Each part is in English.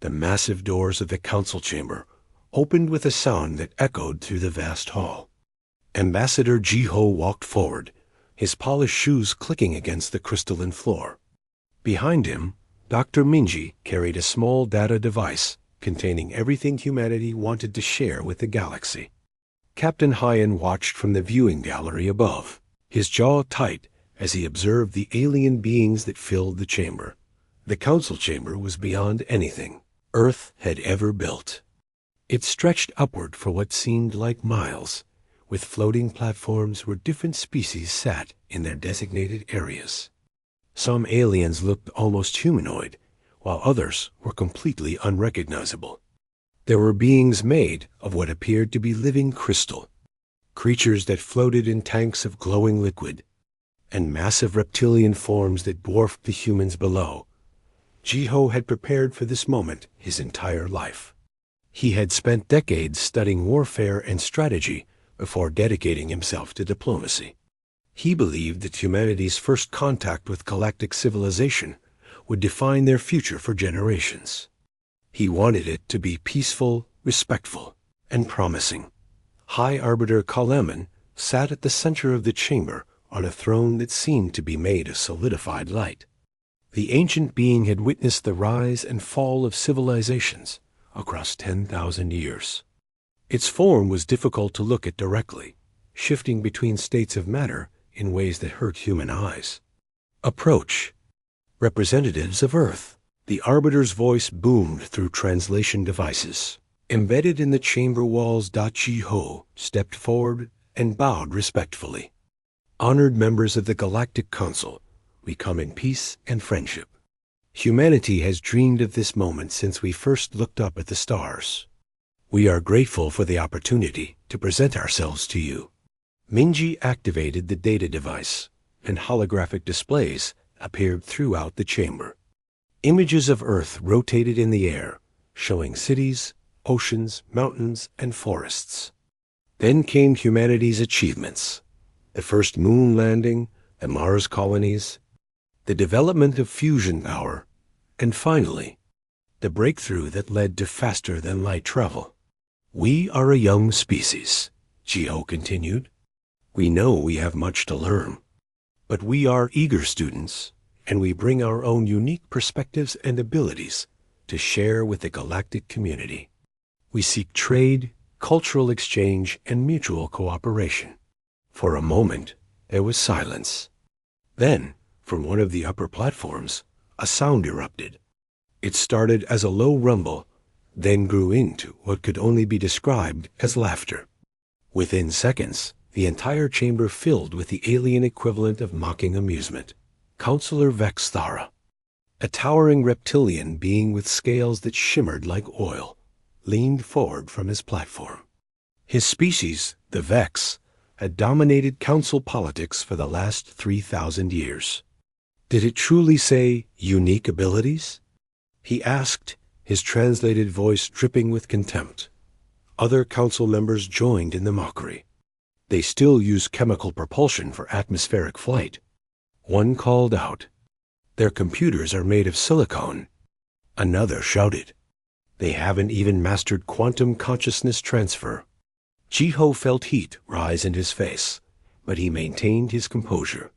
The massive doors of the council chamber opened with a sound that echoed through the vast hall. Ambassador Jiho walked forward, his polished shoes clicking against the crystalline floor. Behind him, Dr. Minji carried a small data device containing everything humanity wanted to share with the galaxy. Captain Hyan watched from the viewing gallery above, his jaw tight as he observed the alien beings that filled the chamber. The council chamber was beyond anything Earth had ever built. It stretched upward for what seemed like miles, with floating platforms where different species sat in their designated areas. Some aliens looked almost humanoid, while others were completely unrecognizable. There were beings made of what appeared to be living crystal, creatures that floated in tanks of glowing liquid, and massive reptilian forms that dwarfed the humans below. Jiho had prepared for this moment his entire life. He had spent decades studying warfare and strategy before dedicating himself to diplomacy. He believed that humanity's first contact with galactic civilization would define their future for generations. He wanted it to be peaceful, respectful, and promising. High Arbiter Kalaman sat at the center of the chamber on a throne that seemed to be made of solidified light. The ancient being had witnessed the rise and fall of civilizations across 10,000 years. Its form was difficult to look at directly, shifting between states of matter in ways that hurt human eyes. Approach. Representatives of Earth. The Arbiter's voice boomed through translation devices. Embedded in the chamber walls, Jiho stepped forward and bowed respectfully. Honored members of the Galactic Council, we come in peace and friendship. Humanity has dreamed of this moment since we first looked up at the stars. We are grateful for the opportunity to present ourselves to you. Minji activated the data device, and holographic displays appeared throughout the chamber. Images of Earth rotated in the air, showing cities, oceans, mountains, and forests. Then came humanity's achievements: the first moon landing, the Mars colonies, the development of fusion power, and finally, the breakthrough that led to faster-than-light travel. We are a young species, Jiho continued. We know we have much to learn, but we are eager students, and we bring our own unique perspectives and abilities to share with the galactic community. We seek trade, cultural exchange, and mutual cooperation. For a moment, there was silence. Then, from one of the upper platforms, a sound erupted. It started as a low rumble, then grew into what could only be described as laughter. Within seconds, the entire chamber filled with the alien equivalent of mocking amusement. Counselor Vexthara, a towering reptilian being with scales that shimmered like oil, leaned forward from his platform. His species, the Vex, had dominated council politics for the last 3,000 years. Did it truly say unique abilities? He asked, his translated voice dripping with contempt. Other council members joined in the mockery. They still use chemical propulsion for atmospheric flight. One called out, "Their computers are made of silicone." Another shouted, "They haven't even mastered quantum consciousness transfer." Jiho felt heat rise in his face, but he maintained his composure.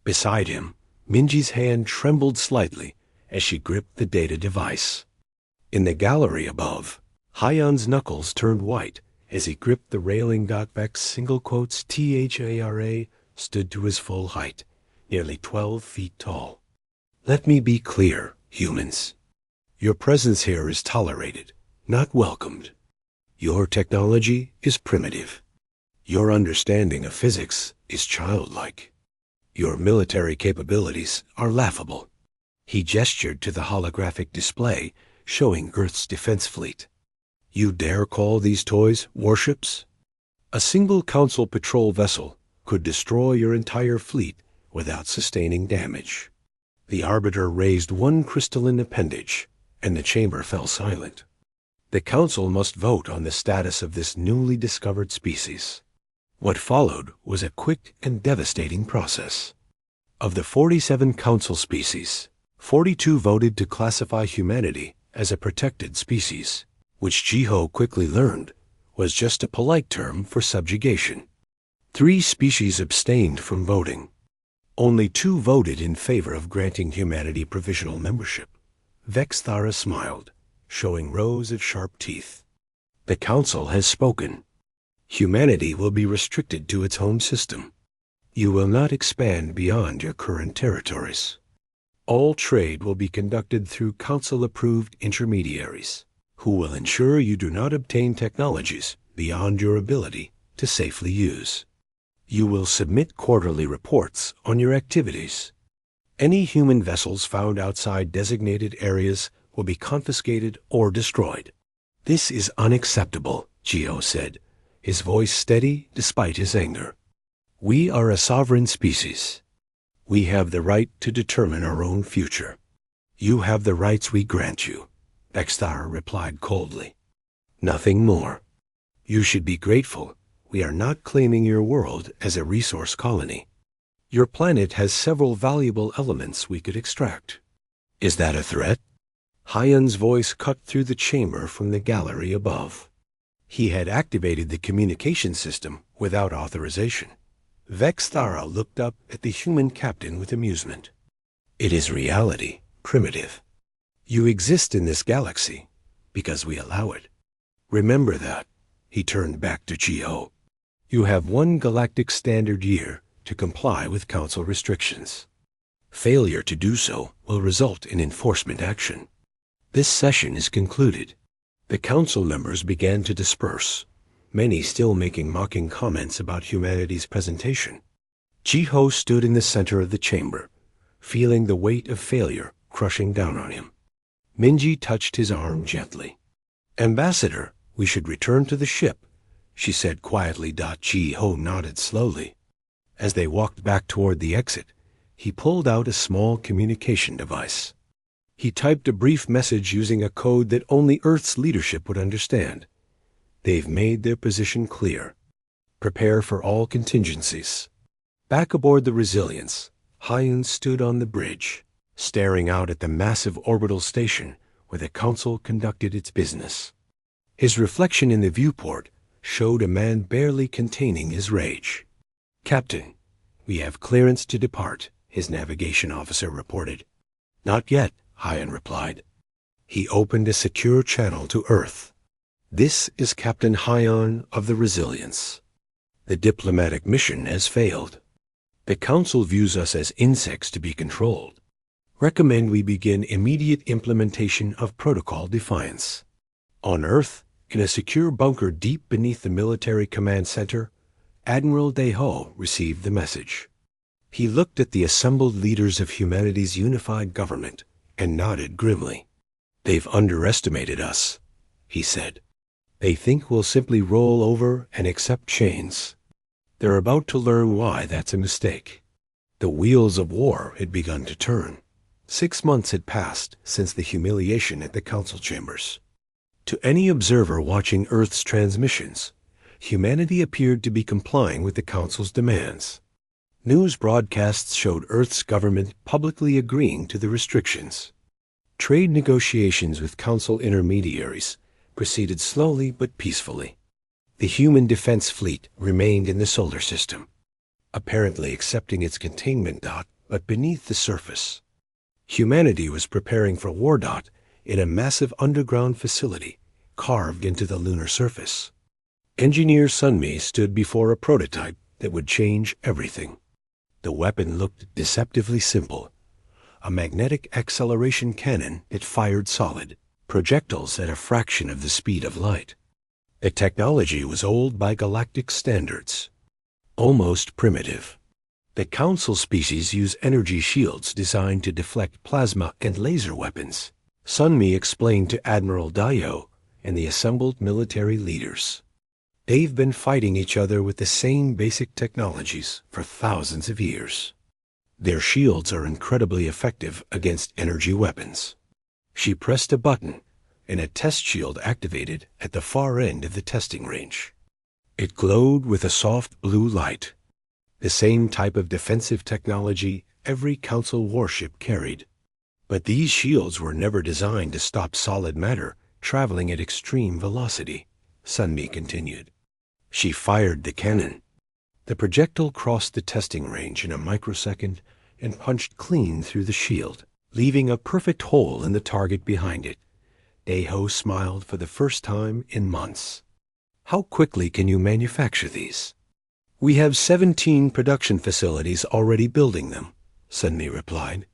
Beside him, Minji's hand trembled slightly as she gripped the data device. In the gallery above, Hyan's knuckles turned white as he gripped the railing. Vex single quotes THARA stood to his full height, nearly 12 feet tall. Let me be clear, humans. Your presence here is tolerated, not welcomed. Your technology is primitive. Your understanding of physics is childlike. Your military capabilities are laughable. He gestured to the holographic display showing Earth's defense fleet. You dare call these toys warships? A single council patrol vessel could destroy your entire fleet without sustaining damage. The Arbiter raised one crystalline appendage, and the chamber fell silent. The council must vote on the status of this newly discovered species. What followed was a quick and devastating process. Of the 47 council species, 42 voted to classify humanity as a protected species, which Jiho quickly learned was just a polite term for subjugation. 3 species abstained from voting. Only 2 voted in favor of granting humanity provisional membership. Vexthara smiled, showing rows of sharp teeth. The Council has spoken. Humanity will be restricted to its home system. You will not expand beyond your current territories. All trade will be conducted through Council-approved intermediaries, who will ensure you do not obtain technologies beyond your ability to safely use. You will submit quarterly reports on your activities. Any human vessels found outside designated areas will be confiscated or destroyed. This is unacceptable, Geo said, his voice steady despite his anger. We are a sovereign species. We have the right to determine our own future. You have the rights we grant you, Vexthara replied coldly. Nothing more. You should be grateful. We are not claiming your world as a resource colony. Your planet has several valuable elements we could extract. Is that a threat? Hyun's voice cut through the chamber from the gallery above. He had activated the communication system without authorization. Vexthara looked up at the human captain with amusement. It is reality, primitive. You exist in this galaxy because we allow it. Remember that. He turned back to Jiho. You have 1 galactic standard year to comply with Council restrictions. Failure to do so will result in enforcement action. This session is concluded. The Council members began to disperse, many still making mocking comments about humanity's presentation. Jiho stood in the center of the chamber, feeling the weight of failure crushing down on him. Minji touched his arm gently. Ambassador, we should return to the ship, she said quietly. Jiho nodded slowly. As they walked back toward the exit, he pulled out a small communication device. He typed a brief message using a code that only Earth's leadership would understand. They've made their position clear. Prepare for all contingencies. Back aboard the Resilience, Hyun stood on the bridge, staring out at the massive orbital station where the Council conducted its business. His reflection in the viewport showed a man barely containing his rage. Captain, we have clearance to depart, his navigation officer reported. Not yet, Hyun replied. He opened a secure channel to Earth. This is Captain Hyun of the Resilience. The diplomatic mission has failed. The Council views us as insects to be controlled. Recommend we begin immediate implementation of Protocol Defiance. On Earth, in a secure bunker deep beneath the military command center, Admiral Deho received the message. He looked at the assembled leaders of humanity's unified government and nodded grimly. They've underestimated us, he said. They think we'll simply roll over and accept chains. They're about to learn why that's a mistake. The wheels of war had begun to turn. 6 months had passed since the humiliation at the Council chambers. To any observer watching Earth's transmissions, humanity appeared to be complying with the Council's demands. News broadcasts showed Earth's government publicly agreeing to the restrictions. Trade negotiations with Council intermediaries proceeded slowly but peacefully. The human defense fleet remained in the solar system, apparently accepting its containment dot, but beneath the surface. Humanity was preparing for war dot in a massive underground facility carved into the lunar surface. Engineer Sunmi stood before a prototype that would change everything. The weapon looked deceptively simple. A magnetic acceleration cannon that fired solid projectiles at a fraction of the speed of light. The technology was old by galactic standards, almost primitive. The Council species use energy shields designed to deflect plasma and laser weapons, Sunmi explained to Admiral Dayo and the assembled military leaders. They've been fighting each other with the same basic technologies for thousands of years. Their shields are incredibly effective against energy weapons. She pressed a button, and a test shield activated at the far end of the testing range. It glowed with a soft blue light, the same type of defensive technology every Council warship carried. But these shields were never designed to stop solid matter traveling at extreme velocity, Sunmi continued. She fired the cannon. The projectile crossed the testing range in a microsecond and punched clean through the shield, leaving a perfect hole in the target behind it. Daeho smiled for the first time in months. How quickly can you manufacture these? We have 17 production facilities already building them, Sunmi replied.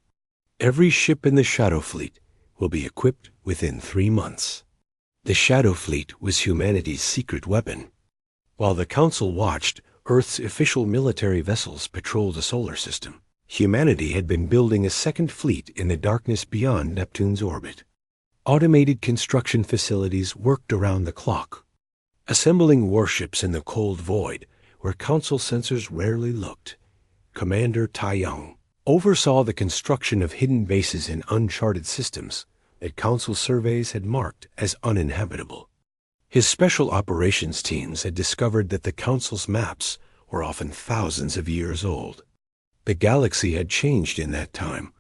Every ship in the Shadow Fleet will be equipped within 3 months. The Shadow Fleet was humanity's secret weapon. While the Council watched Earth's official military vessels patrol the solar system, humanity had been building a second fleet in the darkness beyond Neptune's orbit. Automated construction facilities worked around the clock, assembling warships in the cold void where Council sensors rarely looked. Commander Taiyang oversaw the construction of hidden bases in uncharted systems that Council surveys had marked as uninhabitable. His special operations teams had discovered that the Council's maps were often thousands of years old. The galaxy had changed in that time,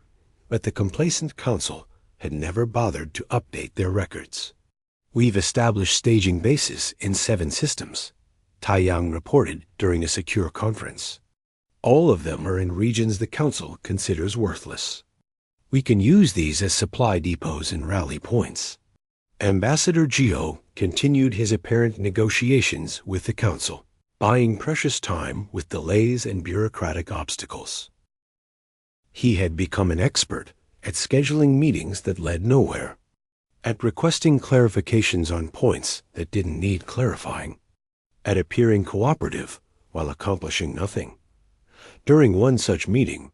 but the complacent Council had never bothered to update their records. We've established staging bases in 7 systems, Taiyang reported during a secure conference. All of them are in regions the Council considers worthless. We can use these as supply depots and rally points. Ambassador Jiho continued his apparent negotiations with the Council, buying precious time with delays and bureaucratic obstacles. He had become an expert at scheduling meetings that led nowhere, at requesting clarifications on points that didn't need clarifying, at appearing cooperative while accomplishing nothing. During one such meeting,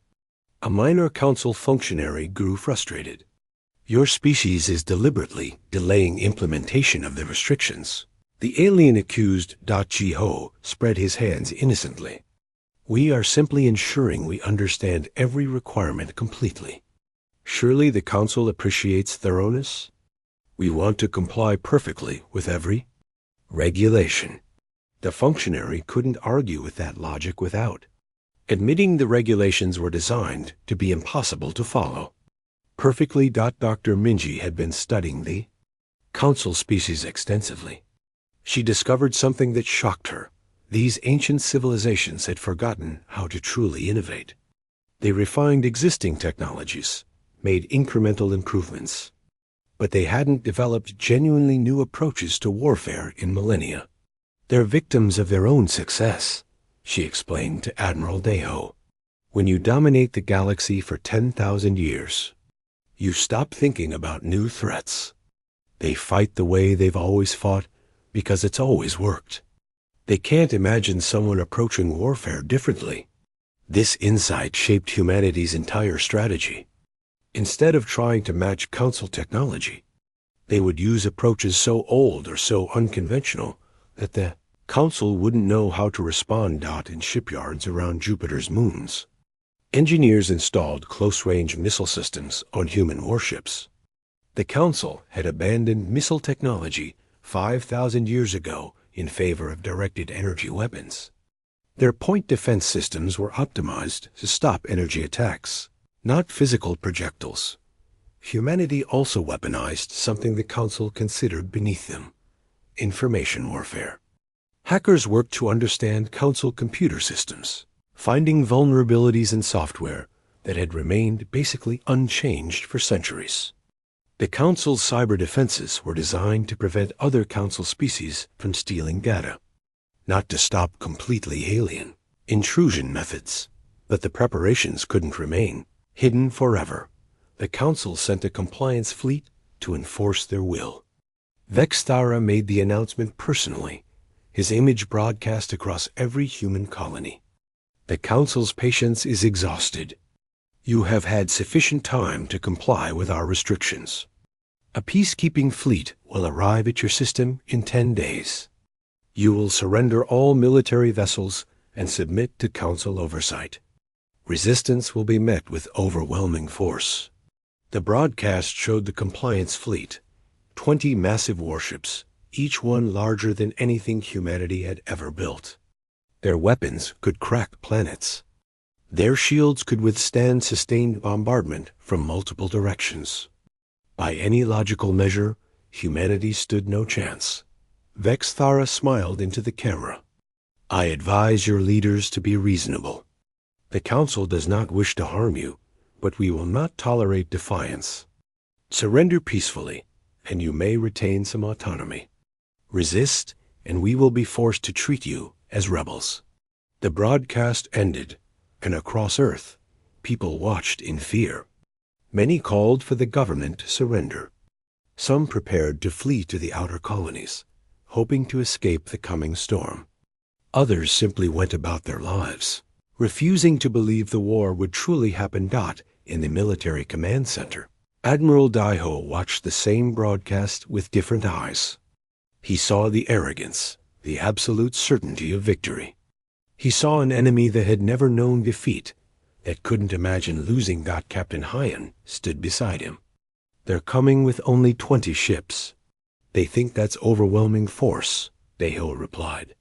a minor Council functionary grew frustrated. Your species is deliberately delaying implementation of the restrictions. The alien accused Jiho spread his hands innocently. We are simply ensuring we understand every requirement completely. Surely the Council appreciates thoroughness? We want to comply perfectly with every regulation. The functionary couldn't argue with that logic without admitting the regulations were designed to be impossible to follow. Perfectly. Dr. Minji had been studying the Council species extensively. She discovered something that shocked her. These ancient civilizations had forgotten how to truly innovate. They refined existing technologies, made incremental improvements, but they hadn't developed genuinely new approaches to warfare in millennia. They're victims of their own success, she explained to Admiral Daeho. When you dominate the galaxy for 10,000 years, you stop thinking about new threats. They fight the way they've always fought because it's always worked. They can't imagine someone approaching warfare differently. This insight shaped humanity's entire strategy. Instead of trying to match Council technology, they would use approaches so old or so unconventional that the Council wouldn't know how to respond. In shipyards around Jupiter's moons, engineers installed close-range missile systems on human warships. The Council had abandoned missile technology 5,000 years ago in favor of directed energy weapons. Their point defense systems were optimized to stop energy attacks, not physical projectiles. Humanity also weaponized something the Council considered beneath them: information warfare. Hackers worked to understand Council computer systems, finding vulnerabilities in software that had remained basically unchanged for centuries. The Council's cyber defenses were designed to prevent other Council species from stealing data, not to stop completely alien intrusion methods. But the preparations couldn't remain hidden forever. The Council sent a compliance fleet to enforce their will. Vextara made the announcement personally, his image broadcast across every human colony. The Council's patience is exhausted. You have had sufficient time to comply with our restrictions. A peacekeeping fleet will arrive at your system in 10 days. You will surrender all military vessels and submit to Council oversight. Resistance will be met with overwhelming force. The broadcast showed the compliance fleet, 20 massive warships, each one larger than anything humanity had ever built. Their weapons could crack planets. Their shields could withstand sustained bombardment from multiple directions. By any logical measure, humanity stood no chance. Vexthara smiled into the camera. I advise your leaders to be reasonable. The Council does not wish to harm you, but we will not tolerate defiance. Surrender peacefully, and you may retain some autonomy. Resist, and we will be forced to treat you as rebels. The broadcast ended, and across Earth, people watched in fear. Many called for the government to surrender. Some prepared to flee to the outer colonies, hoping to escape the coming storm. Others simply went about their lives, refusing to believe the war would truly happen. In the military command center, Admiral Daiho watched the same broadcast with different eyes. He saw the arrogance, the absolute certainty of victory. He saw an enemy that had never known defeat, that couldn't imagine losing. Captain Hyan stood beside him. They're coming with only 20 ships. They think that's overwhelming force, Daiho replied.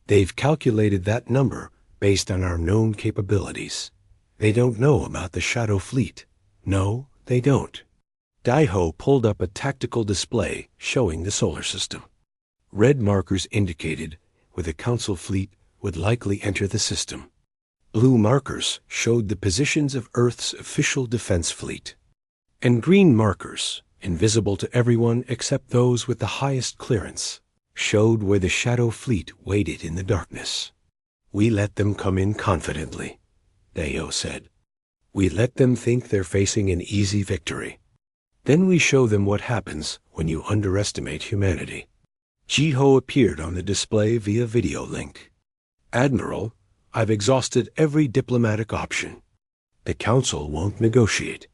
They've calculated that number based on our known capabilities. They don't know about the Shadow Fleet. No, they don't. Daiho pulled up a tactical display showing the solar system. Red markers indicated where the Council fleet would likely enter the system. Blue markers showed the positions of Earth's official defense fleet. And green markers, invisible to everyone except those with the highest clearance, showed where the Shadow Fleet waited in the darkness. We let them come in confidently, Daiho said. We let them think they're facing an easy victory. Then we show them what happens when you underestimate humanity. Jiho appeared on the display via video link. Admiral, I've exhausted every diplomatic option. The Council won't negotiate.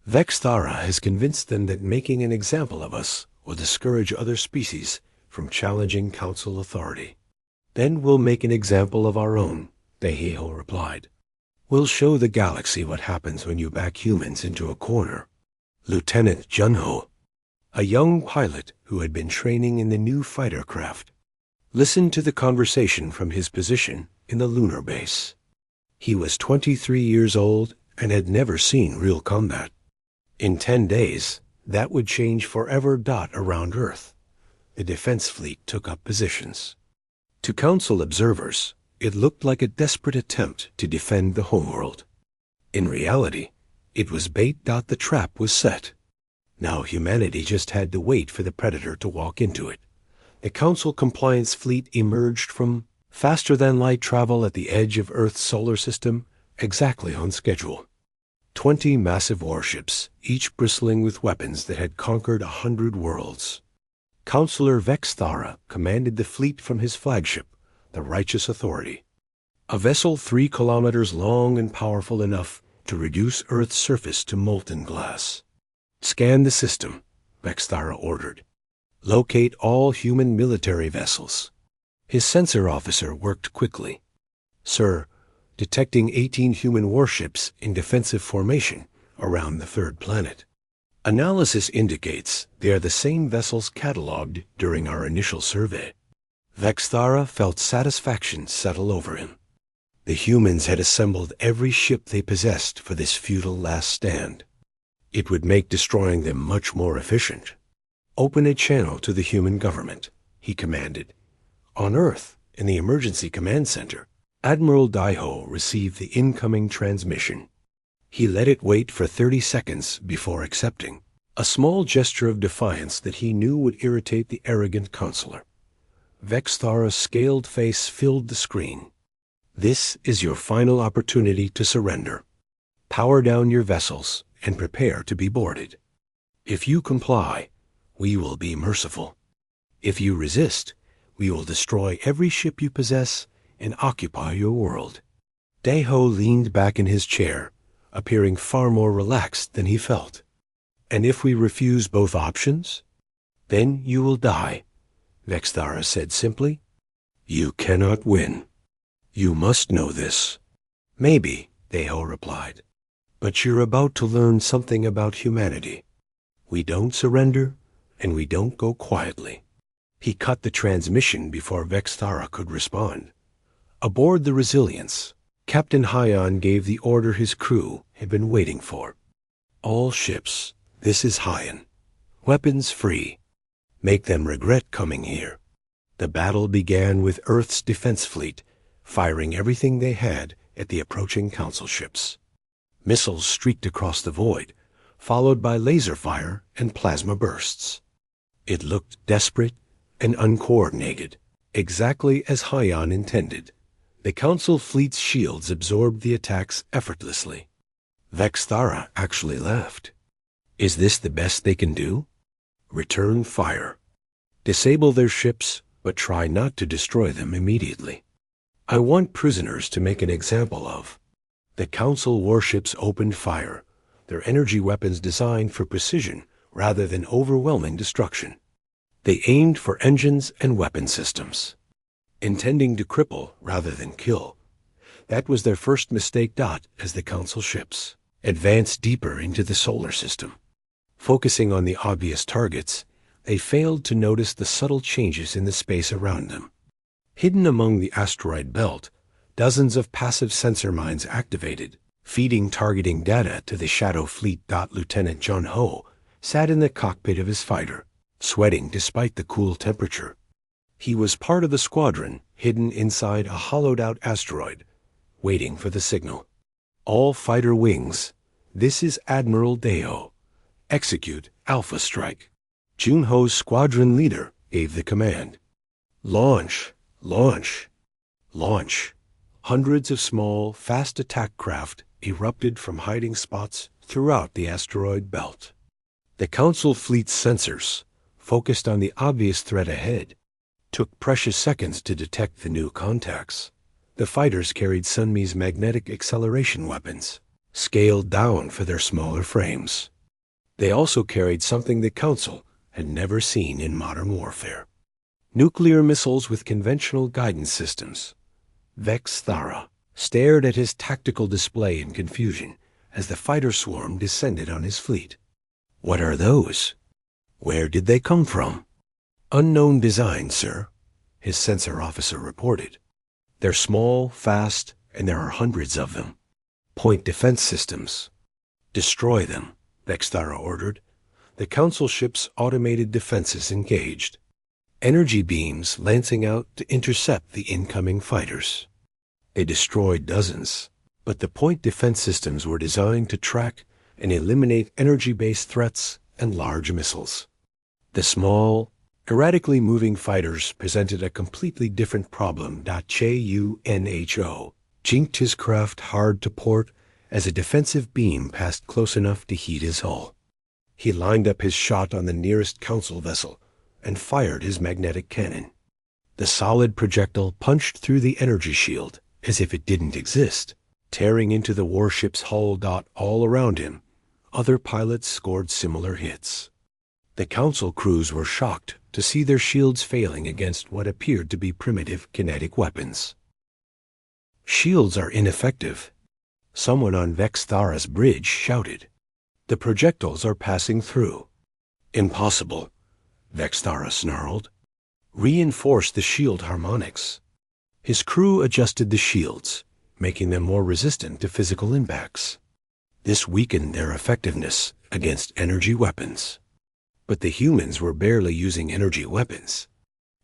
Vexthara has convinced them that making an example of us will discourage other species from challenging Council authority. Then we'll make an example of our own, Daiho replied. We'll show the galaxy what happens when you back humans into a corner. Lieutenant Junho, a young pilot who had been training in the new fighter craft, listened to the conversation from his position in the lunar base. He was 23 years old and had never seen real combat. In 10 days, that would change forever. Around Earth, the defense fleet took up positions. To Council observers, it looked like a desperate attempt to defend the homeworld. In reality, it was bait. The trap was set. Now humanity just had to wait for the predator to walk into it. The Council compliance fleet emerged from faster-than-light travel at the edge of Earth's solar system, exactly on schedule. 20 massive warships, each bristling with weapons that had conquered 100 worlds. Councilor Vexthara commanded the fleet from his flagship, the Righteous Authority. A vessel 3 kilometers long and powerful enough to reduce Earth's surface to molten glass. Scan the system, Vexthara ordered. Locate all human military vessels. His sensor officer worked quickly. Sir, detecting 18 human warships in defensive formation around the 3rd planet. Analysis indicates they are the same vessels cataloged during our initial survey. Vexthara felt satisfaction settle over him. The humans had assembled every ship they possessed for this futile last stand. It would make destroying them much more efficient. Open a channel to the human government, he commanded. On Earth, in the emergency command center, Admiral Daiho received the incoming transmission. He let it wait for 30 seconds before accepting, a small gesture of defiance that he knew would irritate the arrogant consular. Vexthara's scaled face filled the screen. This is your final opportunity to surrender. Power down your vessels and prepare to be boarded. If you comply, we will be merciful. If you resist, we will destroy every ship you possess and occupy your world. Daiho leaned back in his chair, appearing far more relaxed than he felt. And if we refuse both options, then you will die, Vexthara said simply. You cannot win. You must know this. Maybe, Daiho replied. But you're about to learn something about humanity. We don't surrender, and we don't go quietly. He cut the transmission before Vexthara could respond. Aboard the Resilience, Captain Hyon gave the order his crew had been waiting for. All ships, this is Hyon. Weapons free. Make them regret coming here. The battle began with Earth's defense fleet, firing everything they had at the approaching council ships. Missiles streaked across the void, followed by laser fire and plasma bursts. It looked desperate and uncoordinated, exactly as Hyon intended. The council fleet's shields absorbed the attacks effortlessly. Vexthara actually laughed. Is this the best they can do? Return fire. Disable their ships, but try not to destroy them immediately. I want prisoners to make an example of. The council warships opened fire, their energy weapons designed for precision rather than overwhelming destruction. They aimed for engines and weapon systems, intending to cripple rather than kill. That was their first mistake. As the council ships advanced deeper into the solar system, focusing on the obvious targets, they failed to notice the subtle changes in the space around them. Hidden among the asteroid belt, dozens of passive sensor mines activated, feeding targeting data to the Shadow Fleet. Lieutenant John Ho sat in the cockpit of his fighter, sweating despite the cool temperature. He was part of the squadron hidden inside a hollowed-out asteroid, waiting for the signal. All fighter wings. This is Admiral Deo. Execute Alpha Strike. Junho's squadron leader gave the command. Launch, launch, launch. Hundreds of small, fast attack craft erupted from hiding spots throughout the asteroid belt. The Council fleet's sensors, focused on the obvious threat ahead, took precious seconds to detect the new contacts. The fighters carried Sunmi's magnetic acceleration weapons, scaled down for their smaller frames. They also carried something the Council had never seen in modern warfare. Nuclear missiles with conventional guidance systems. Vexthara stared at his tactical display in confusion as the fighter swarm descended on his fleet. What are those? Where did they come from? Unknown design, sir, his sensor officer reported. They're small, fast, and there are hundreds of them. Point defense systems. Destroy them, Vexthara ordered. The Council ship's automated defenses engaged. Energy beams lancing out to intercept the incoming fighters. They destroyed dozens, but the point defense systems were designed to track and eliminate energy-based threats and large missiles. The small, erratically moving fighters presented a completely different problem. Junho jinked his craft hard to port as a defensive beam passed close enough to heat his hull. He lined up his shot on the nearest Council vessel and fired his magnetic cannon. The solid projectile punched through the energy shield as if it didn't exist, tearing into the warship's hull. All around him, other pilots scored similar hits. The Council crews were shocked to see their shields failing against what appeared to be primitive kinetic weapons. Shields are ineffective, someone on Vexthara's bridge shouted. The projectiles are passing through. Impossible, Vexthara snarled. Reinforce the shield harmonics. His crew adjusted the shields, making them more resistant to physical impacts. This weakened their effectiveness against energy weapons. But the humans were barely using energy weapons,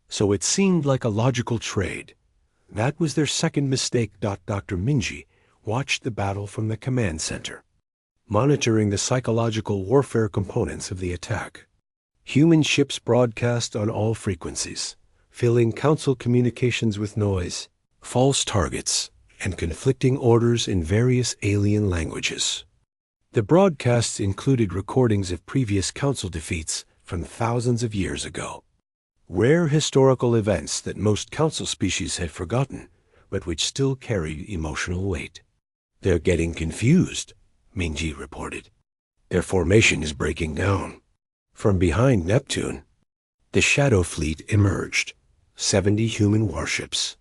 so it seemed like a logical trade. That was their second mistake. Dr. Minji watched the battle from the command center, monitoring the psychological warfare components of the attack. Human ships broadcast on all frequencies, filling Council communications with noise, false targets, and conflicting orders in various alien languages. The broadcasts included recordings of previous Council defeats from thousands of years ago. Rare historical events that most Council species had forgotten, but which still carried emotional weight. They're getting confused, Minji reported. Their formation is breaking down. From behind Neptune, the Shadow Fleet emerged, 70 human warships.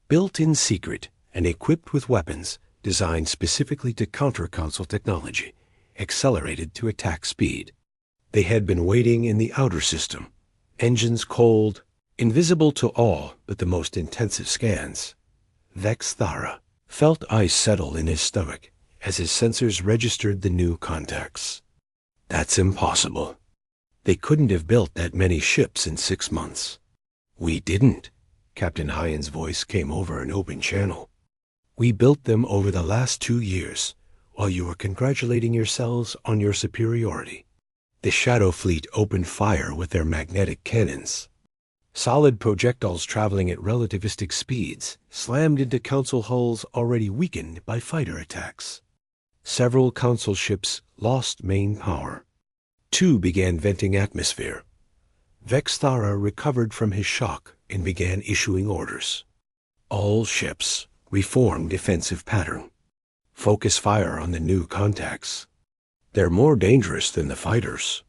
Built in secret and equipped with weapons designed specifically to counter Council technology, accelerated to attack speed. They had been waiting in the outer system, engines cold, invisible to all but the most intensive scans. Vexthara felt ice settle in his stomach as his sensors registered the new contacts. That's impossible. They couldn't have built that many ships in 6 months. We didn't. Captain Hyan's voice came over an open channel. We built them over the last 2 years, while you were congratulating yourselves on your superiority. The Shadow Fleet opened fire with their magnetic cannons. Solid projectiles traveling at relativistic speeds slammed into Council hulls already weakened by fighter attacks. Several Council ships lost main power. 2 began venting atmosphere. Vexthara recovered from his shock and began issuing orders. All ships, reform defensive pattern. Focus fire on the new contacts. They're more dangerous than the fighters.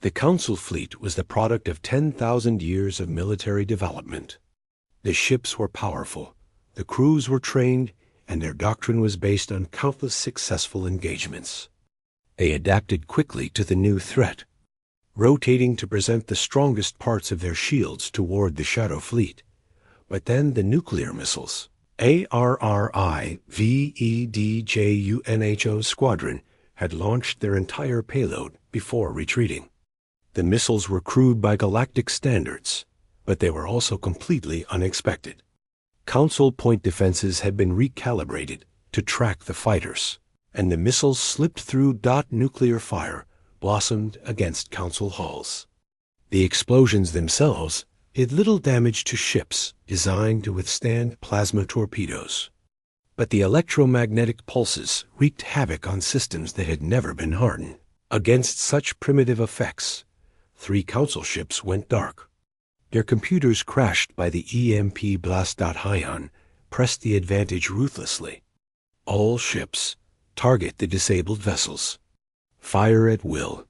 The Council fleet was the product of 10,000 years of military development. The ships were powerful, the crews were trained, and their doctrine was based on countless successful engagements. They adapted quickly to the new threat, rotating to present the strongest parts of their shields toward the Shadow Fleet. But then the nuclear missiles, ARRIVEDJUNHO Squadron, had launched their entire payload before retreating. The missiles were crewed by galactic standards, but they were also completely unexpected. Council point defenses had been recalibrated to track the fighters, and the missiles slipped through nuclear fire blossomed against Council hulls. The explosions themselves did little damage to ships designed to withstand plasma torpedoes. But the electromagnetic pulses wreaked havoc on systems that had never been hardened. Against such primitive effects, 3 Council ships went dark. Their computers crashed by the EMP blast. Hyan pressed the advantage ruthlessly. All ships, target the disabled vessels. Fire at will.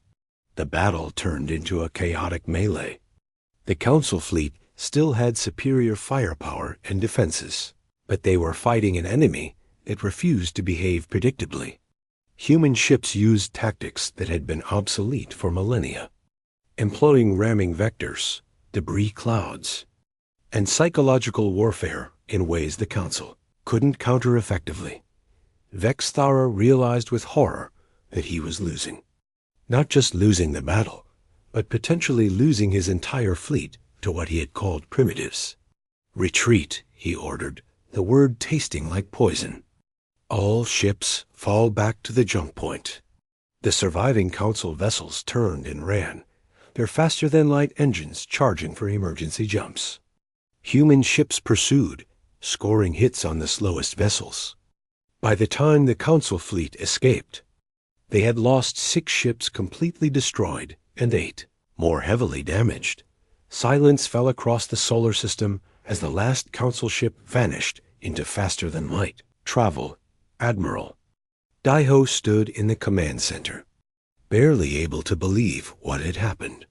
The battle turned into a chaotic melee. The Council fleet still had superior firepower and defenses, but they were fighting an enemy that refused to behave predictably. Human ships used tactics that had been obsolete for millennia, employing ramming vectors, debris clouds, and psychological warfare in ways the Council couldn't counter effectively. Vexthara realized with horror that he was losing. Not just losing the battle, but potentially losing his entire fleet to what he had called primitives. Retreat, he ordered, the word tasting like poison. All ships fall back to the jump point. The surviving Council vessels turned and ran, their faster-than-light engines charging for emergency jumps. Human ships pursued, scoring hits on the slowest vessels. By the time the Council fleet escaped, they had lost 6 ships completely destroyed and 8 more heavily damaged. Silence fell across the solar system as the last Council ship vanished into faster-than-light travel. Admiral Daiho stood in the command center, barely able to believe what had happened.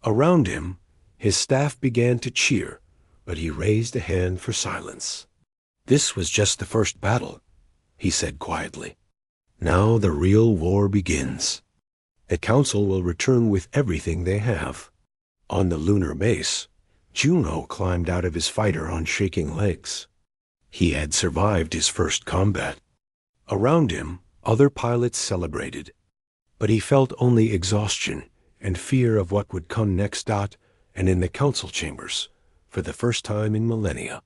Around him, his staff began to cheer, but he raised a hand for silence. This was just the first battle, he said quietly. Now the real war begins. The Council will return with everything they have. On the lunar base, Juno climbed out of his fighter on shaking legs. He had survived his first combat. Around him, other pilots celebrated, but he felt only exhaustion and fear of what would come next. And in the Council chambers, for the first time in millennia,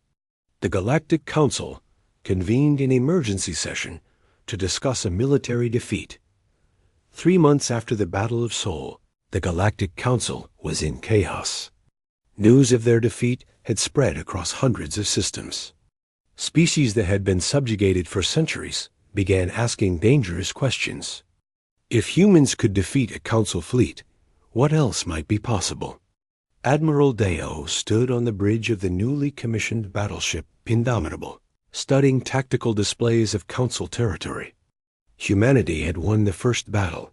the Galactic Council convened an emergency session to discuss a military defeat. 3 months after the Battle of Sol, the Galactic Council was in chaos. News of their defeat had spread across hundreds of systems. Species that had been subjugated for centuries began asking dangerous questions. If humans could defeat a Council fleet, what else might be possible? Admiral Deo stood on the bridge of the newly commissioned battleship Indomitable, studying tactical displays of Council territory. Humanity had won the first battle,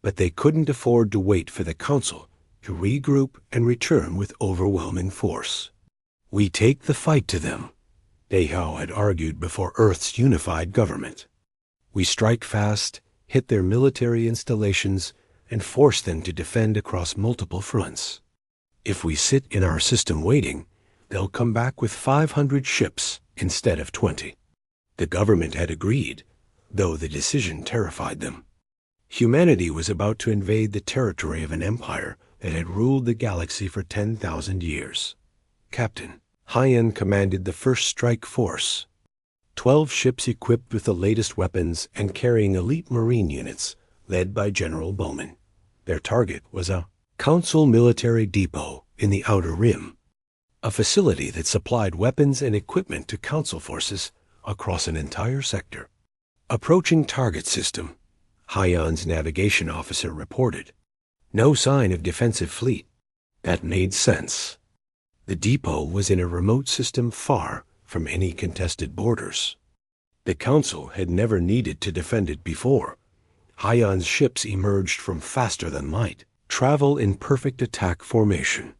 but they couldn't afford to wait for the Council to regroup and return with overwhelming force. We take the fight to them, Deo had argued before Earth's unified government. We strike fast, hit their military installations, and force them to defend across multiple fronts. If we sit in our system waiting, they'll come back with 500 ships instead of 20. The government had agreed, though the decision terrified them. Humanity was about to invade the territory of an empire that had ruled the galaxy for 10,000 years. Captain Hyan commanded the First Strike Force, 12 ships equipped with the latest weapons and carrying elite marine units, led by General Bowman. Their target was a Council military depot in the Outer Rim, a facility that supplied weapons and equipment to Council forces across an entire sector. Approaching target system, Hyan's navigation officer reported. No sign of defensive fleet. That made sense. The depot was in a remote system far from any contested borders. The Council had never needed to defend it before. Hyan's ships emerged from faster than light, travel in perfect attack formation.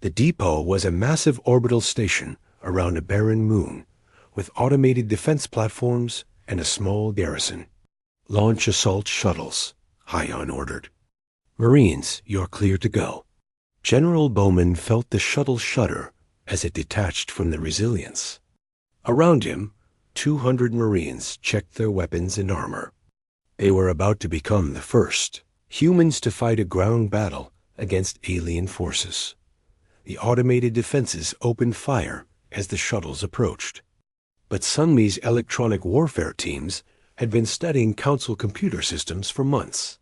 The depot was a massive orbital station around a barren moon, with automated defense platforms and a small garrison. Launch assault shuttles, Hyan ordered. Marines, you're clear to go. General Bowman felt the shuttle shudder as it detached from the Resilience. Around him, 200 Marines checked their weapons and armor. They were about to become the first humans to fight a ground battle against alien forces. The automated defenses opened fire as the shuttles approached. But Sunmi's electronic warfare teams had been studying Council computer systems for months.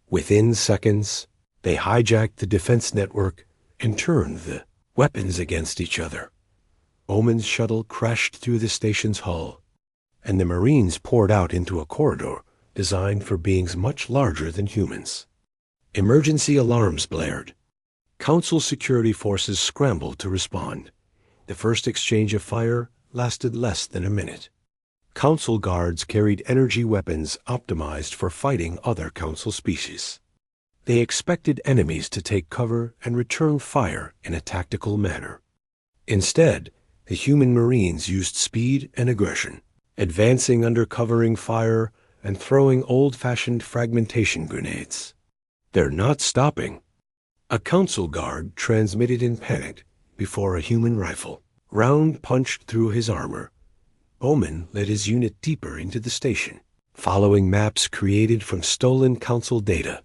Within seconds, they hijacked the defense network and turned the weapons against each other. Bowman's shuttle crashed through the station's hull, and the Marines poured out into a corridor designed for beings much larger than humans. Emergency alarms blared. Council security forces scrambled to respond. The first exchange of fire lasted less than a minute. Council guards carried energy weapons optimized for fighting other Council species. They expected enemies to take cover and return fire in a tactical manner. Instead, the human Marines used speed and aggression, advancing under covering fire and throwing old-fashioned fragmentation grenades. They're not stopping. A Council guard transmitted in panic before a human rifle. Round punched through his armor. Bowman led his unit deeper into the station, following maps created from stolen Council data.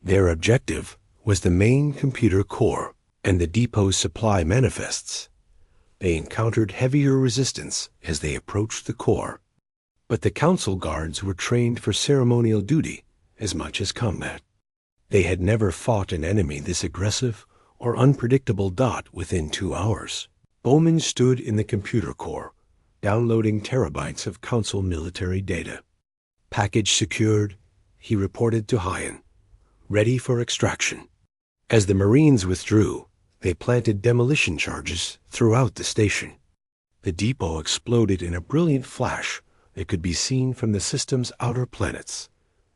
Their objective was the main computer core and the depot's supply manifests. They encountered heavier resistance as they approached the core, but the Council guards were trained for ceremonial duty as much as combat. They had never fought an enemy this aggressive or unpredictable within 2 hours. Bowman stood in the computer core, downloading terabytes of Council military data. Package secured, he reported to Hyan, ready for extraction. As the Marines withdrew, they planted demolition charges throughout the station. The depot exploded in a brilliant flash that could be seen from the system's outer planets.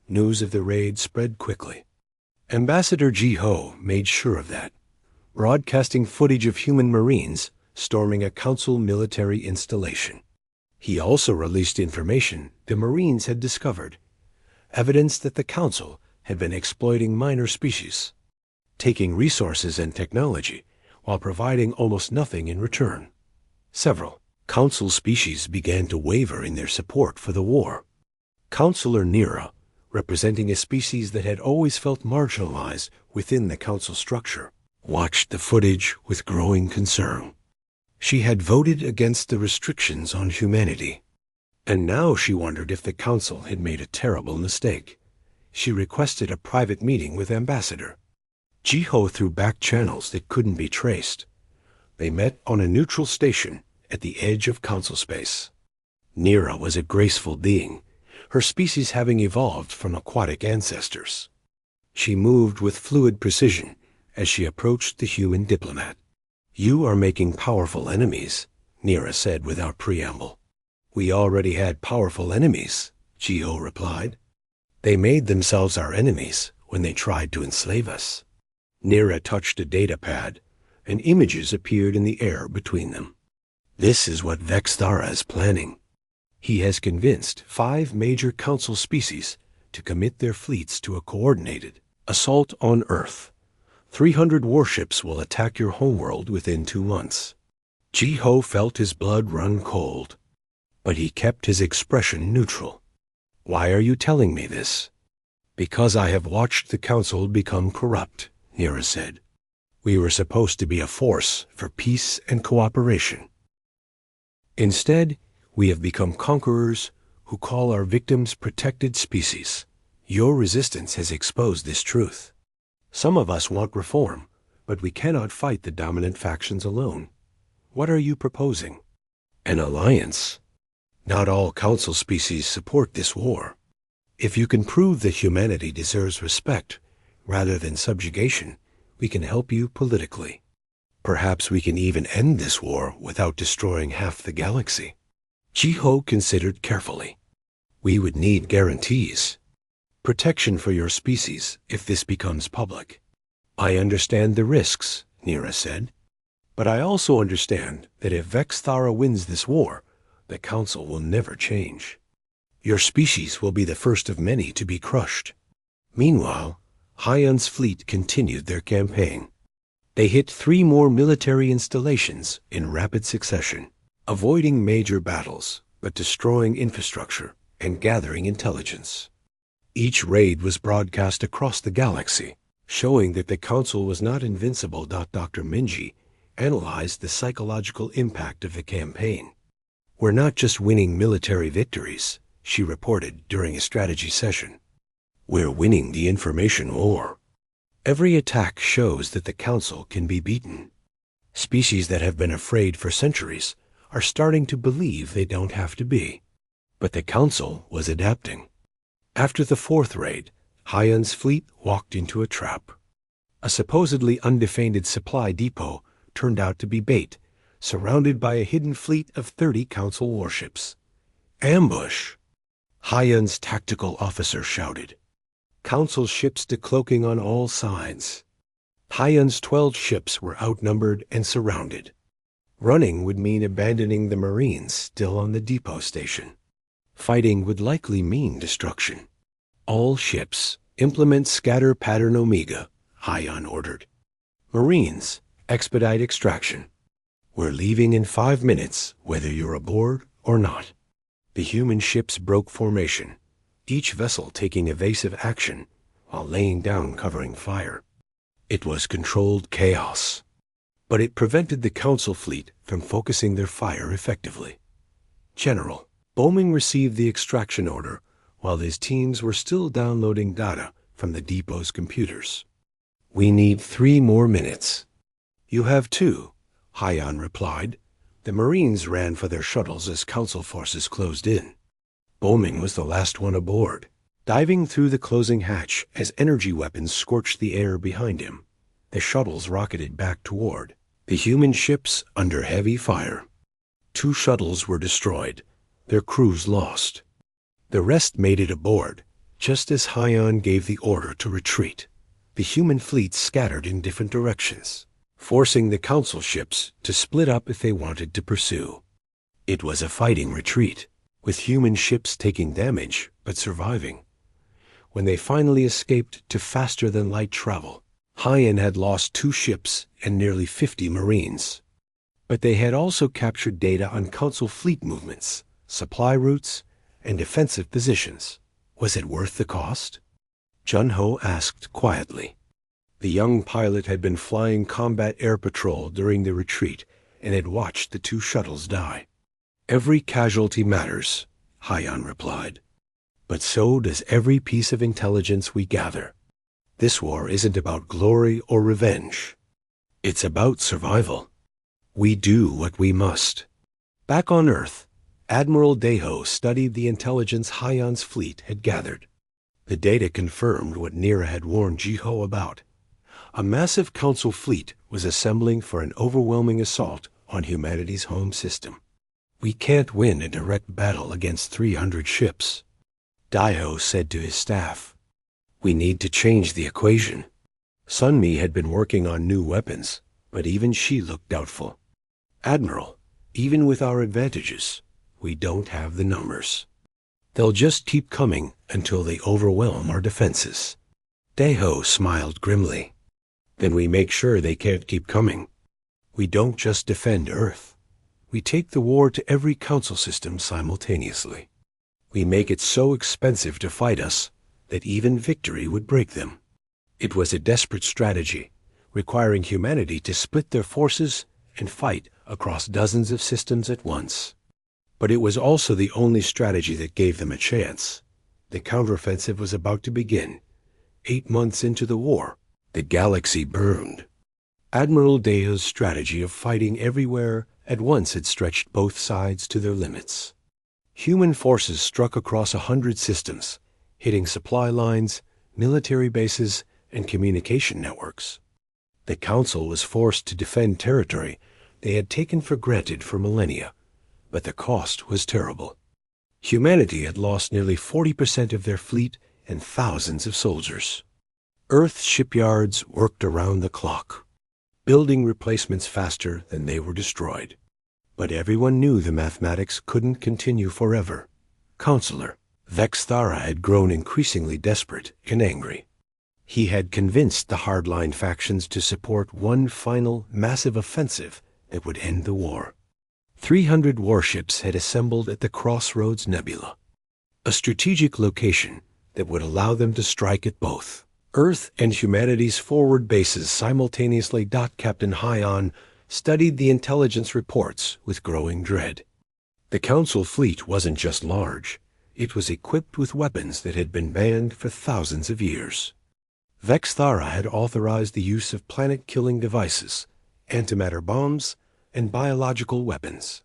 News of the raid spread quickly. Ambassador Ji-Ho made sure of that, broadcasting footage of human Marines storming a Council military installation. He also released information the Marines had discovered, evidence that the Council had been exploiting minor species, taking resources and technology while providing almost nothing in return. Several Council species began to waver in their support for the war. Councilor Nira, representing a species that had always felt marginalized within the Council structure, watched the footage with growing concern. She had voted against the restrictions on humanity, and now she wondered if the Council had made a terrible mistake. She requested a private meeting with Ambassador Ji-Ho through back channels that couldn't be traced. They met on a neutral station at the edge of Council space. Nira was a graceful being, her species having evolved from aquatic ancestors. She moved with fluid precision as she approached the human diplomat. "You are making powerful enemies," Nira said without preamble. "We already had powerful enemies," Ji-Ho replied. "They made themselves our enemies when they tried to enslave us." Nira touched a data pad, and images appeared in the air between them. "This is what Vexthara is planning. He has convinced 5 major Council species to commit their fleets to a coordinated assault on Earth. 300 warships will attack your homeworld within 2 months." Ji-Ho felt his blood run cold. But he kept his expression neutral. "Why are you telling me this?" "Because I have watched the Council become corrupt," Nira said. "We were supposed to be a force for peace and cooperation. Instead, we have become conquerors who call our victims protected species. Your resistance has exposed this truth. Some of us want reform, but we cannot fight the dominant factions alone. What are you proposing? An alliance? Not all Council species support this war. If you can prove that humanity deserves respect rather than subjugation, we can help you politically. Perhaps we can even end this war without destroying half the galaxy." Jiho considered carefully. "We would need guarantees. Protection for your species if this becomes public." "I understand the risks," Nira said. "But I also understand that if Vex Thara wins this war, the Council will never change. Your species will be the first of many to be crushed." Meanwhile, Hyon's fleet continued their campaign. They hit 3 more military installations in rapid succession, avoiding major battles, but destroying infrastructure and gathering intelligence. Each raid was broadcast across the galaxy, showing that the Council was not invincible. Dr. Minji analyzed the psychological impact of the campaign. "We're not just winning military victories," she reported during a strategy session. "We're winning the information war. Every attack shows that the Council can be beaten. Species that have been afraid for centuries are starting to believe they don't have to be." But the Council was adapting. After the 4th raid, Hyon's fleet walked into a trap. A supposedly undefended supply depot turned out to be bait, surrounded by a hidden fleet of 30 Council warships. "Ambush!" Hyon's tactical officer shouted. Council ships decloaking on all sides. Hyon's 12 ships were outnumbered and surrounded. Running would mean abandoning the Marines still on the depot station. Fighting would likely mean destruction. "All ships, implement scatter pattern Omega," Hyon ordered. "Marines, expedite extraction. We're leaving in 5 minutes, whether you're aboard or not." The human ships broke formation, each vessel taking evasive action while laying down covering fire. It was controlled chaos, but it prevented the Council fleet from focusing their fire effectively. "General, Boeing received the extraction order while his teams were still downloading data from the depot's computers. We need 3 more minutes." "You have 2, Hyon replied. The Marines ran for their shuttles as Council forces closed in. Boeing was the last one aboard, diving through the closing hatch as energy weapons scorched the air behind him. The shuttles rocketed back toward the human ships under heavy fire. 2 shuttles were destroyed, their crews lost. The rest made it aboard, just as Hyon gave the order to retreat. The human fleet scattered in different directions, forcing the Council ships to split up if they wanted to pursue. It was a fighting retreat, with human ships taking damage but surviving. When they finally escaped to faster-than-light travel, Hyon had lost 2 ships and nearly 50 Marines. But they had also captured data on Council fleet movements, supply routes, and defensive positions. Was it worth the cost? Junho asked quietly. The young pilot had been flying combat air patrol during the retreat and had watched the 2 shuttles die. "Every casualty matters," Hyon replied. "But so does every piece of intelligence we gather. This war isn't about glory or revenge. It's about survival. We do what we must." Back on Earth, Admiral Deho studied the intelligence Hyon's fleet had gathered. The data confirmed what Nira had warned Jiho about. A massive Council fleet was assembling for an overwhelming assault on humanity's home system. "We can't win a direct battle against 300 ships," Deho said to his staff. "We need to change the equation." Sunmi had been working on new weapons, but even she looked doubtful. "Admiral, even with our advantages, we don't have the numbers. They'll just keep coming until they overwhelm our defenses." Deho smiled grimly. "Then we make sure they can't keep coming. We don't just defend Earth. We take the war to every council system simultaneously. We make it so expensive to fight us that even victory would break them. It was a desperate strategy, requiring humanity to split their forces and fight across dozens of systems at once. But it was also the only strategy that gave them a chance. The counteroffensive was about to begin. 8 months into the war, the galaxy burned. Admiral Deo's strategy of fighting everywhere at once had stretched both sides to their limits. Human forces struck across 100 systems, hitting supply lines, military bases, and communication networks. The Council was forced to defend territory they had taken for granted for millennia, but the cost was terrible. Humanity had lost nearly 40% of their fleet and thousands of soldiers. Earth's shipyards worked around the clock, building replacements faster than they were destroyed. But everyone knew the mathematics couldn't continue forever. Counselor Vexthara had grown increasingly desperate and angry. He had convinced the hardline factions to support one final massive offensive that would end the war. 300 warships had assembled at the Crossroads Nebula, a strategic location that would allow them to strike at both Earth and humanity's forward bases simultaneously. Captain Hyon studied the intelligence reports with growing dread. The Council fleet wasn't just large, it was equipped with weapons that had been banned for thousands of years. Vexthara had authorized the use of planet-killing devices, antimatter bombs, and biological weapons.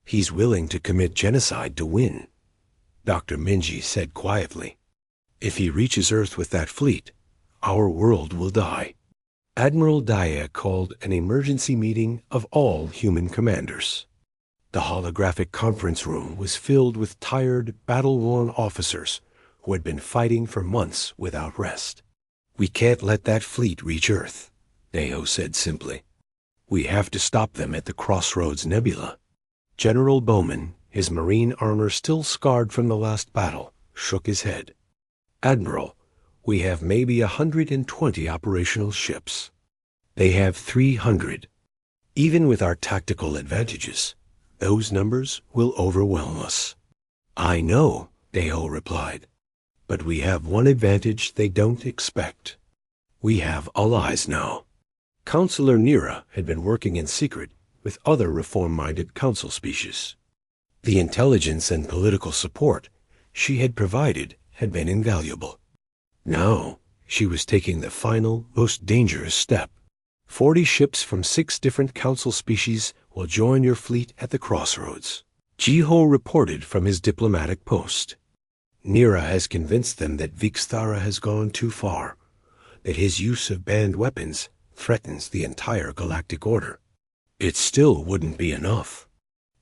He's willing to commit genocide to win, Dr. Minji said quietly. If he reaches Earth with that fleet, our world will die. Admiral Daya called an emergency meeting of all human commanders. The holographic conference room was filled with tired, battle-worn officers who had been fighting for months without rest. We can't let that fleet reach Earth, Deo said simply. We have to stop them at the Crossroads Nebula. General Bowman, his marine armor still scarred from the last battle, shook his head. Admiral, we have maybe 120 operational ships. They have 300. Even with our tactical advantages, those numbers will overwhelm us. I know, Deo replied, but we have one advantage they don't expect. We have allies now. Counselor Nira had been working in secret with other reform-minded council species. The intelligence and political support she had provided had been invaluable. Now, she was taking the final, most dangerous step. 40 ships from 6 different council species will join your fleet at the Crossroads, Jiho reported from his diplomatic post. Nira has convinced them that Vexthara has gone too far, that his use of banned weapons threatens the entire galactic order. It still wouldn't be enough.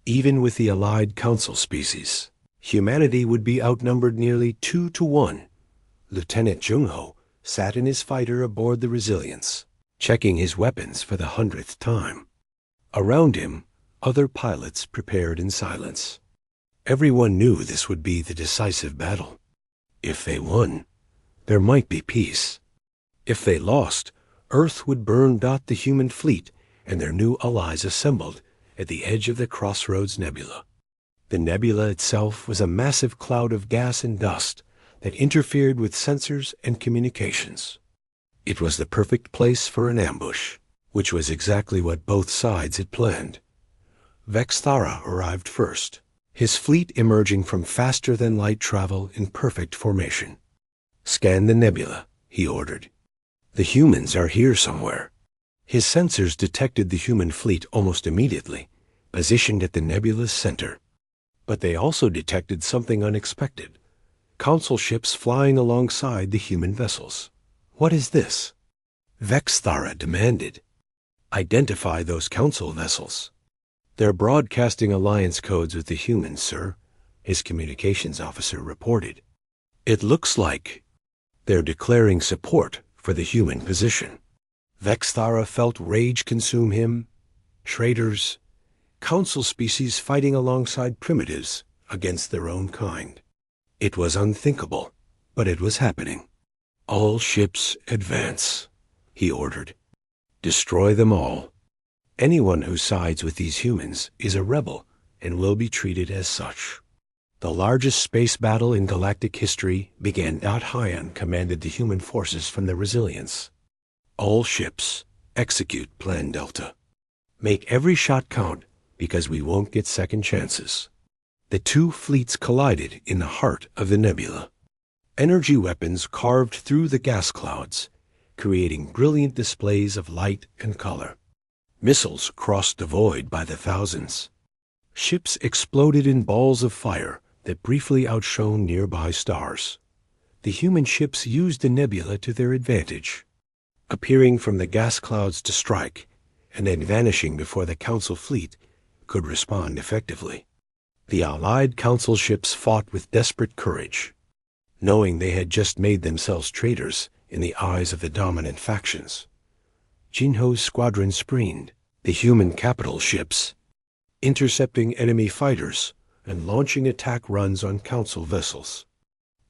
Even with the allied council species, humanity would be outnumbered nearly 2 to 1. Lieutenant Jungho sat in his fighter aboard the Resilience, checking his weapons for the 100th time. Around him, other pilots prepared in silence. Everyone knew this would be the decisive battle. If they won, there might be peace. If they lost, Earth would burn. The human fleet and their new allies assembled at the edge of the Crossroads Nebula. The nebula itself was a massive cloud of gas and dust that interfered with sensors and communications. It was the perfect place for an ambush, which was exactly what both sides had planned. Vexthara arrived first, his fleet emerging from faster-than-light travel in perfect formation. "Scan the nebula," he ordered. "The humans are here somewhere." His sensors detected the human fleet almost immediately, positioned at the nebula's center. But they also detected something unexpected: council ships flying alongside the human vessels. "What is this?" Vexthara demanded. "Identify those council vessels." "They're broadcasting alliance codes with the humans, sir," his communications officer reported. "It looks like they're declaring support for the human position." Vexthara felt rage consume him. Traitors, council species fighting alongside primitives against their own kind. It was unthinkable, but it was happening. "All ships advance," he ordered. "Destroy them all." Anyone who sides with these humans is a rebel and will be treated as such. The largest space battle in galactic history began. Hyan commanded the human forces from the Resilience. All ships, execute Plan Delta. Make every shot count, because we won't get second chances. The two fleets collided in the heart of the nebula. Energy weapons carved through the gas clouds, creating brilliant displays of light and color. Missiles crossed the void by the thousands. Ships exploded in balls of fire that briefly outshone nearby stars. The human ships used the nebula to their advantage, appearing from the gas clouds to strike, and then vanishing before the Council fleet could respond effectively. The Allied Council ships fought with desperate courage, knowing they had just made themselves traitors in the eyes of the dominant factions. Jinho's squadron screened the human capital ships, intercepting enemy fighters and launching attack runs on Council vessels.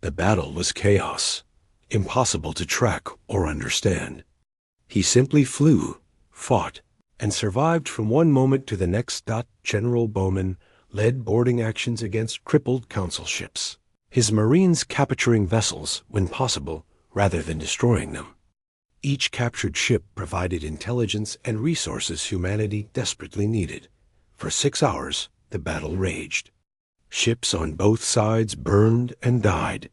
The battle was chaos, impossible to track or understand. He simply flew, fought, and survived from one moment to the next. General Bowman led boarding actions against crippled Council ships, his Marines capturing vessels when possible rather than destroying them. Each captured ship provided intelligence and resources humanity desperately needed. For 6 hours, the battle raged. Ships on both sides burned and died.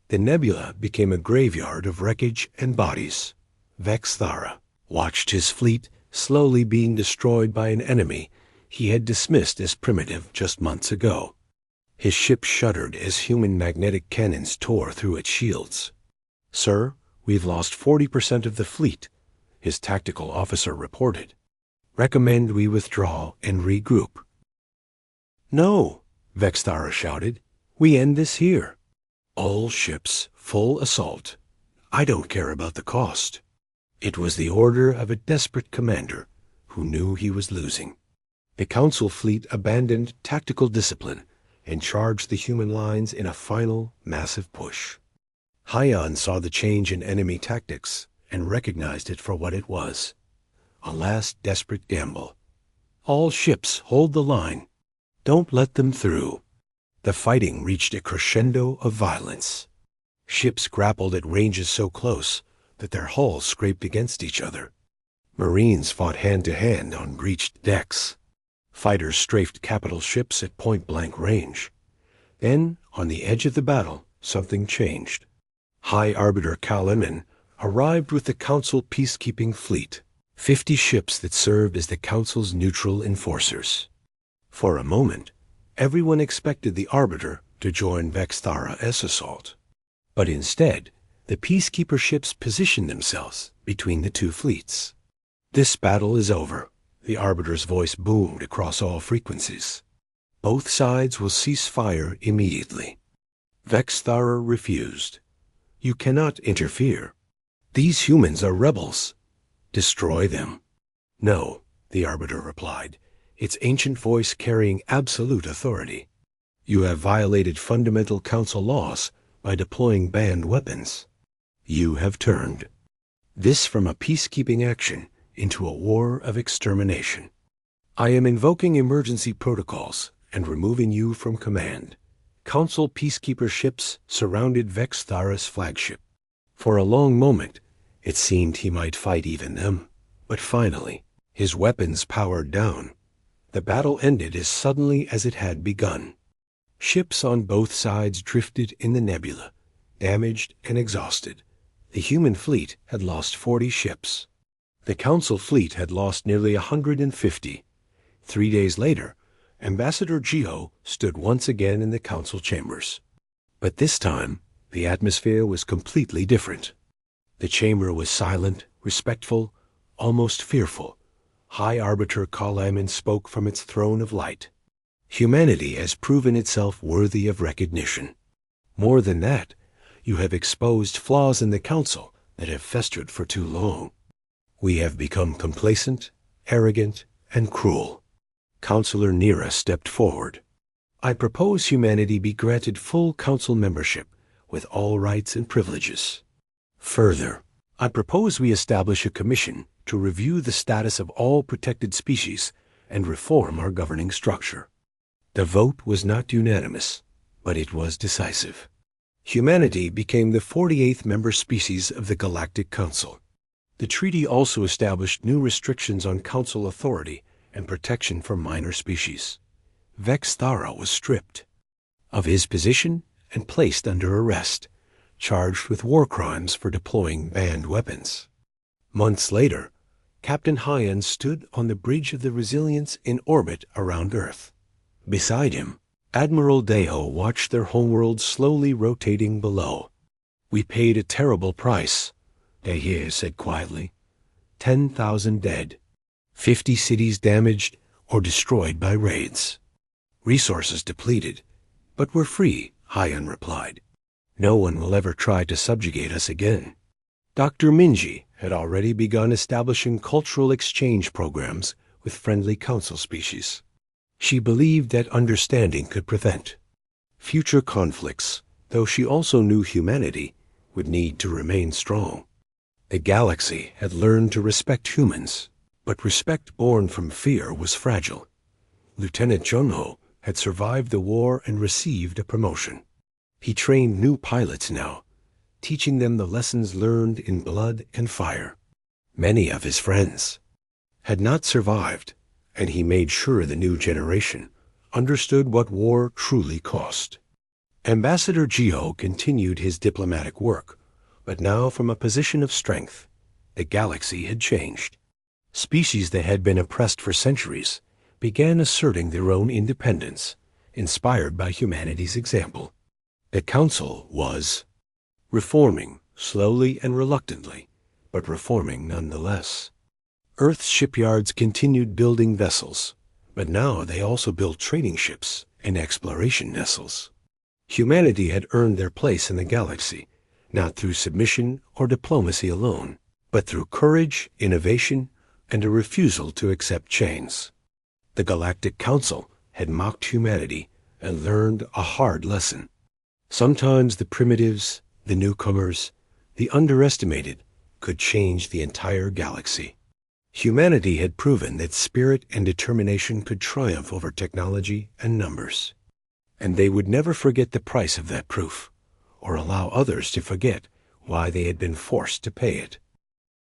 The nebula became a graveyard of wreckage and bodies. Vexthara watched his fleet slowly being destroyed by an enemy he had dismissed as primitive just months ago. His ship shuddered as human magnetic cannons tore through its shields. "Sir, we've lost 40% of the fleet," his tactical officer reported. "Recommend we withdraw and regroup." "No," Vexthara shouted. "We end this here. All ships, full assault. I don't care about the cost." It was the order of a desperate commander who knew he was losing. The Council fleet abandoned tactical discipline and charged the human lines in a final, massive push. Hyan saw the change in enemy tactics and recognized it for what it was: a last desperate gamble. "All ships, hold the line. Don't let them through." The fighting reached a crescendo of violence. Ships grappled at ranges so close that their hulls scraped against each other. Marines fought hand-to-hand on breached decks. Fighters strafed capital ships at point-blank range. Then, on the edge of the battle, something changed. High Arbiter Kalaman arrived with the Council peacekeeping fleet, 50 ships that served as the Council's neutral enforcers. For a moment, everyone expected the Arbiter to join Vexthara's assault. But instead, the peacekeeper ships positioned themselves between the two fleets. "This battle is over," the Arbiter's voice boomed across all frequencies. "Both sides will cease fire immediately." Vexthara refused. "You cannot interfere. These humans are rebels. Destroy them." "No," the Arbiter replied, its ancient voice carrying absolute authority. "You have violated fundamental Council laws by deploying banned weapons. You have turned this from a peacekeeping action into a war of extermination. I am invoking emergency protocols and removing you from command." Council peacekeeper ships surrounded Vexthara's flagship. For a long moment, it seemed he might fight even them. But finally, his weapons powered down. The battle ended as suddenly as it had begun. Ships on both sides drifted in the nebula, damaged and exhausted. The human fleet had lost 40 ships. The Council fleet had lost nearly 150. 3 days later, Ambassador Jiho stood once again in the Council chambers. But this time, the atmosphere was completely different. The chamber was silent, respectful, almost fearful. High Arbiter Kalaman spoke from its throne of light. "Humanity has proven itself worthy of recognition. More than that, you have exposed flaws in the Council that have festered for too long. We have become complacent, arrogant, and cruel." Counselor Nira stepped forward. "I propose humanity be granted full Council membership with all rights and privileges. Further, I propose we establish a commission to review the status of all protected species and reform our governing structure. The vote was not unanimous, but it was decisive. Humanity became the 48th member species of the Galactic Council. The treaty also established new restrictions on Council authority and protection for minor species. Vexthara was stripped of his position and placed under arrest, charged with war crimes for deploying banned weapons. Months later, Captain Hyan stood on the bridge of the Resilience in orbit around Earth. Beside him, Admiral Deho watched their homeworld slowly rotating below. "We paid a terrible price," Deho said quietly. 10,000 dead, 50 cities damaged or destroyed by raids. "Resources depleted, but we're free," Hyan replied. "No one will ever try to subjugate us again." Dr. Minji had already begun establishing cultural exchange programs with friendly council species. She believed that understanding could prevent future conflicts, though she also knew humanity would need to remain strong. The galaxy had learned to respect humans, but respect born from fear was fragile. Lieutenant Junho had survived the war and received a promotion. He trained new pilots now, teaching them the lessons learned in blood and fire. Many of his friends had not survived, and he made sure the new generation understood what war truly cost. Ambassador Jiho continued his diplomatic work, but now from a position of strength. The galaxy had changed. Species that had been oppressed for centuries began asserting their own independence, inspired by humanity's example. The Council was reforming, slowly and reluctantly, but reforming nonetheless. Earth's shipyards continued building vessels, but now they also built trading ships and exploration vessels. Humanity had earned their place in the galaxy, not through submission or diplomacy alone, but through courage, innovation, and a refusal to accept chains. The Galactic Council had mocked humanity and learned a hard lesson. Sometimes the primitives, the newcomers, the underestimated could change the entire galaxy. Humanity had proven that spirit and determination could triumph over technology and numbers. And they would never forget the price of that proof, or allow others to forget why they had been forced to pay it.